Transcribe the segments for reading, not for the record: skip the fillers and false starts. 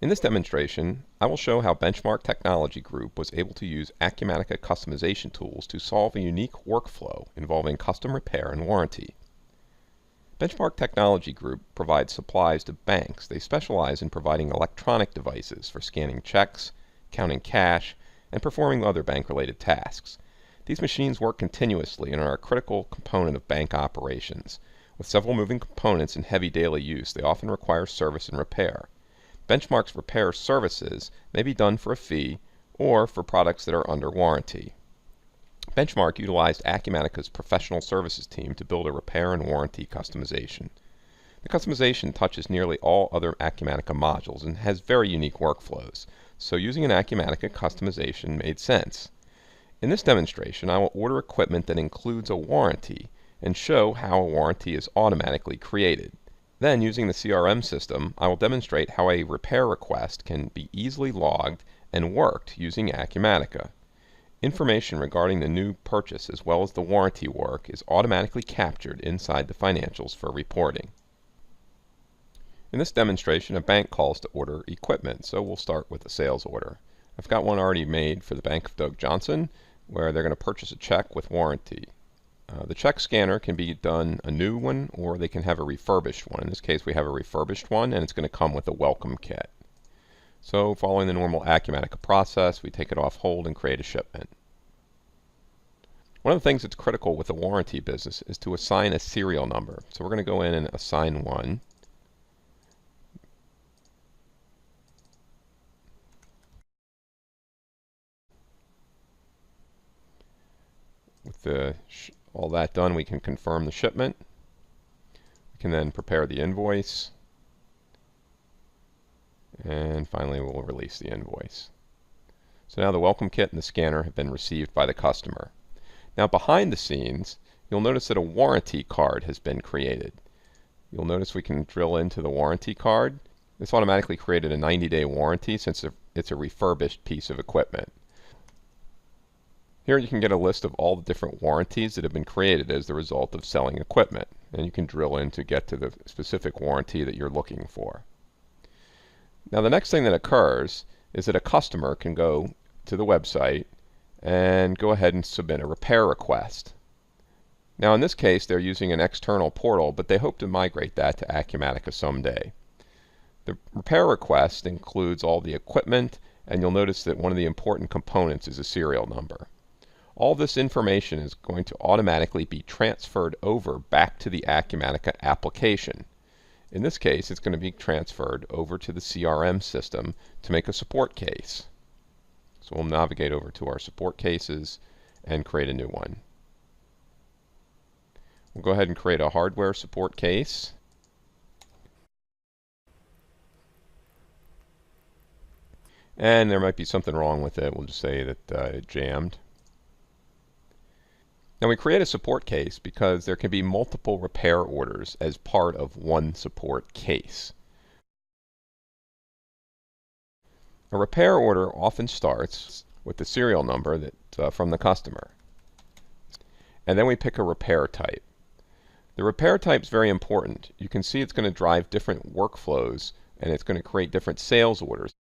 In this demonstration, I will show how Benchmark Technology Group was able to use Acumatica customization tools to solve a unique workflow involving custom repair and warranty. Benchmark Technology Group provides supplies to banks. They specialize in providing electronic devices for scanning checks, counting cash, and performing other bank-related tasks. These machines work continuously and are a critical component of bank operations. With several moving components in heavy daily use, they often require service and repair. Benchmark's repair services may be done for a fee or for products that are under warranty. Benchmark utilized Acumatica's professional services team to build a repair and warranty customization. The customization touches nearly all other Acumatica modules and has very unique workflows, so using an Acumatica customization made sense. In this demonstration, I will order equipment that includes a warranty and show how a warranty is automatically created. Then, using the CRM system, I will demonstrate how a repair request can be easily logged and worked using Acumatica. Information regarding the new purchase as well as the warranty work is automatically captured inside the financials for reporting. In this demonstration, a bank calls to order equipment, so we'll start with a sales order. I've got one already made for the Bank of Doug Johnson, where they're going to purchase a check with warranty. The check scanner can be done a new one, or they can have a refurbished one. In this case, we have a refurbished one, and it's going to come with a welcome kit. So, following the normal Acumatica process, we take it off hold and create a shipment. One of the things that's critical with the warranty business is to assign a serial number. So we're going to go in and assign one. With all that done, we can confirm the shipment. We can then prepare the invoice. And finally, we'll release the invoice. So now the welcome kit and the scanner have been received by the customer. Now behind the scenes, you'll notice that a warranty card has been created. You'll notice we can drill into the warranty card. This automatically created a 90-day warranty since it's a refurbished piece of equipment. Here you can get a list of all the different warranties that have been created as the result of selling equipment, and you can drill in to get to the specific warranty that you're looking for. Now the next thing that occurs is that a customer can go to the website and go ahead and submit a repair request. Now in this case they're using an external portal, but they hope to migrate that to Acumatica someday. The repair request includes all the equipment, and you'll notice that one of the important components is a serial number. All this information is going to automatically be transferred over back to the Acumatica application. In this case, it's going to be transferred over to the CRM system to make a support case. So we'll navigate over to our support cases and create a new one. We'll go ahead and create a hardware support case. And there might be something wrong with it. We'll just say that it jammed. Now we create a support case because there can be multiple repair orders as part of one support case. A repair order often starts with the serial number from the customer. And then we pick a repair type. The repair type is very important. You can see it's going to drive different workflows, and it's going to create different sales orders.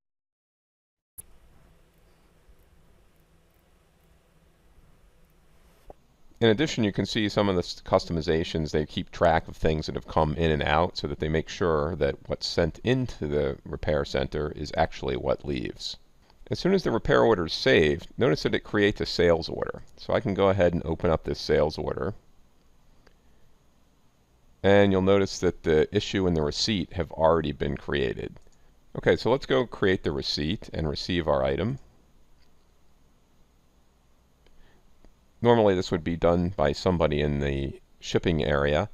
In addition, you can see some of the customizations. They keep track of things that have come in and out so that they make sure that what's sent into the repair center is actually what leaves. As soon as the repair order is saved, notice that it creates a sales order. So I can go ahead and open up this sales order. And you'll notice that the issue and the receipt have already been created. Okay, so let's go create the receipt and receive our item. Normally this would be done by somebody in the shipping area,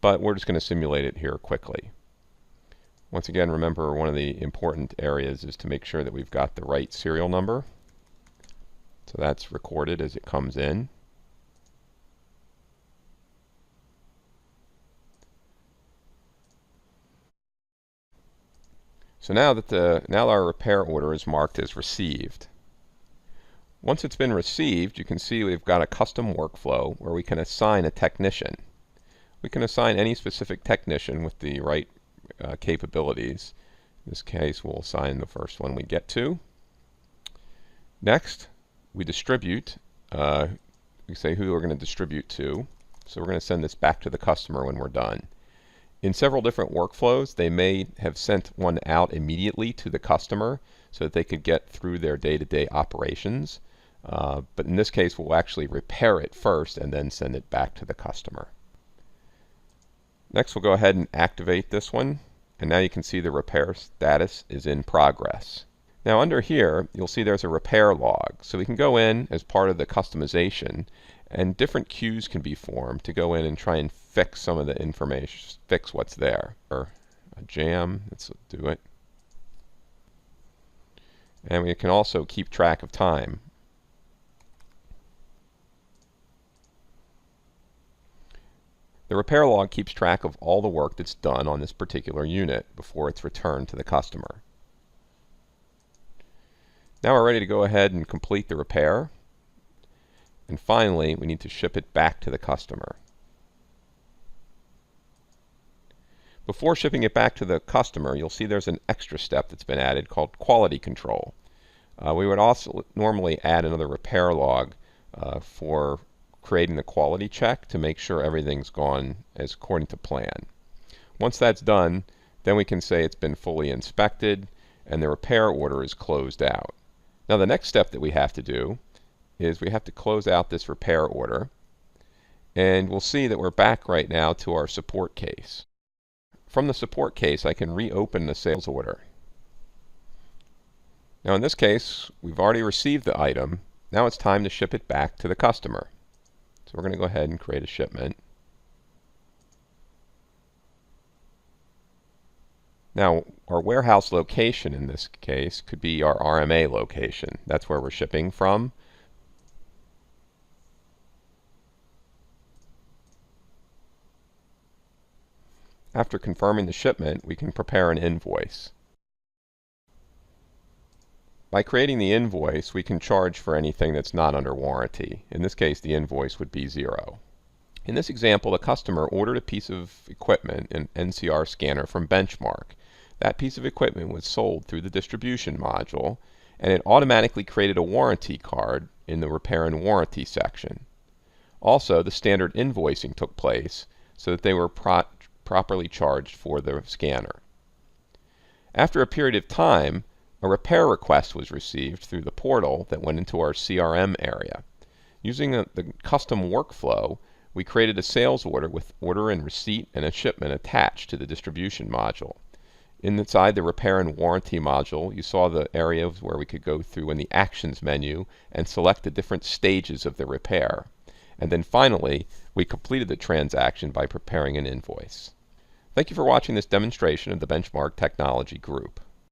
but we're just going to simulate it here quickly. Once again, remember one of the important areas is to make sure that we've got the right serial number. So that's recorded as it comes in. So now our repair order is marked as received. Once it's been received, you can see we've got a custom workflow where we can assign a technician. We can assign any specific technician with the right capabilities, In this case, we'll assign the first one we get to. Next, we distribute. We say who we're going to distribute to. So we're going to send this back to the customer when we're done. In several different workflows, they may have sent one out immediately to the customer so that they could get through their day-to-day operations. But in this case, we'll actually repair it first and then send it back to the customer. Next, we'll go ahead and activate this one. And now you can see the repair status is in progress. Now under here, you'll see there's a repair log. So we can go in as part of the customization, and different queues can be formed to go in and try and fix some of the information, fix what's there. Or a jam, let's do it. And we can also keep track of time. The repair log keeps track of all the work that's done on this particular unit before it's returned to the customer. Now we're ready to go ahead and complete the repair. And finally, we need to ship it back to the customer. Before shipping it back to the customer, you'll see there's an extra step that's been added called quality control. We would also normally add another repair log for creating the quality check to make sure everything's gone as according to plan. Once that's done, then we can say it's been fully inspected and the repair order is closed out. Now the next step that we have to do is we have to close out this repair order, and we'll see that we're back right now to our support case. From the support case, I can reopen the sales order. Now in this case, we've already received the item. Now it's time to ship it back to the customer. So we're going to go ahead and create a shipment. Now, our warehouse location in this case could be our RMA location. That's where we're shipping from. After confirming the shipment, we can prepare an invoice. By creating the invoice, we can charge for anything that's not under warranty. In this case, the invoice would be 0. In this example, a customer ordered a piece of equipment, an NCR scanner from Benchmark. That piece of equipment was sold through the distribution module, and it automatically created a warranty card in the repair and warranty section. Also, the standard invoicing took place so that they were properly charged for the scanner. After a period of time, a repair request was received through the portal that went into our CRM area. Using the custom workflow, we created a sales order with order and receipt and a shipment attached to the distribution module. Inside the repair and warranty module, you saw the areas where we could go through in the actions menu and select the different stages of the repair. And then finally, we completed the transaction by preparing an invoice. Thank you for watching this demonstration of the Benchmark Technology Group.